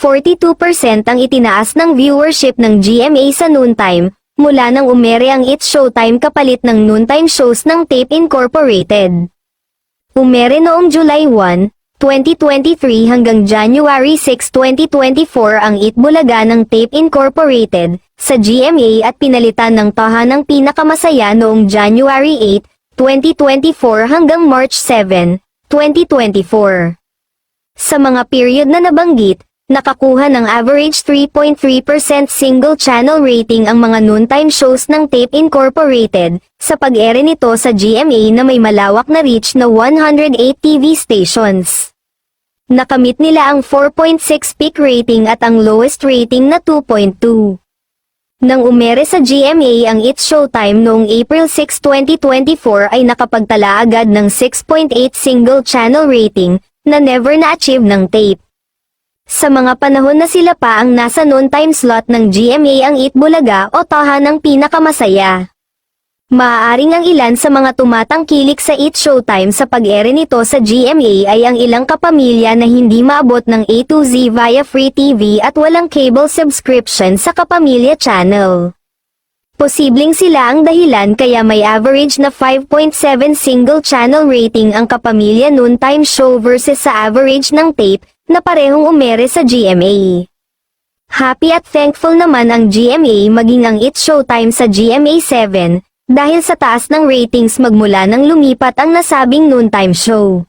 42% ang itinaas ng viewership ng GMA sa noontime, mula nang umere ang It's Showtime kapalit ng noontime shows ng Tape Incorporated. Umere noong July 1, 2023 hanggang January 6, 2024 ang It Bulaga ng Tape Incorporated sa GMA at pinalitan ng tahanang pinakamasaya noong January 8, 2024 hanggang March 7, 2024. Sa mga period na nabanggit, nakakuha ng average 3.3% single channel rating ang mga noontime shows ng Tape Incorporated, sa pag-ere nito sa GMA na may malawak na reach na 108 TV stations. Nakamit nila ang 4.6 peak rating at ang lowest rating na 2.2. Nang umere sa GMA ang It's Showtime noong April 6, 2024 ay nakapagtala agad ng 6.8 single channel rating, na never na-achieve ng Tape. Sa mga panahon na sila pa ang nasa noontime slot ng GMA ang It Bulaga o tahanang pinakamasaya. Maaaring ang ilan sa mga tumatangkilik sa It's Showtime sa pag-ere nito sa GMA ay ang ilang kapamilya na hindi maabot ng A to Z via free TV at walang cable subscription sa Kapamilya Channel. Posibleng sila ang dahilan kaya may average na 5.7 single channel rating ang Kapamilya noontime show versus sa average ng Tape, na parehong umere sa GMA. Happy at thankful naman ang GMA maging ang It's Showtime sa GMA 7, dahil sa taas ng ratings magmula nang lumipat ang nasabing noontime show.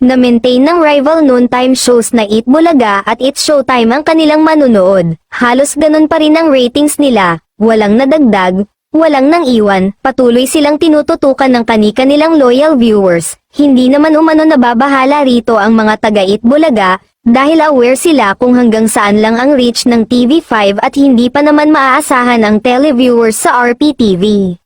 Na-maintain ng rival noontime shows na It Bulaga at It's Showtime ang kanilang manunood, halos ganun pa rin ang ratings nila, walang nadagdag, walang nang iwan, patuloy silang tinututukan ng kani-kanilang loyal viewers. Hindi naman umano nababahala rito ang mga taga-It Bulaga, dahil aware sila kung hanggang saan lang ang reach ng TV5 at hindi pa naman maaasahan ang televiewers sa RPTV.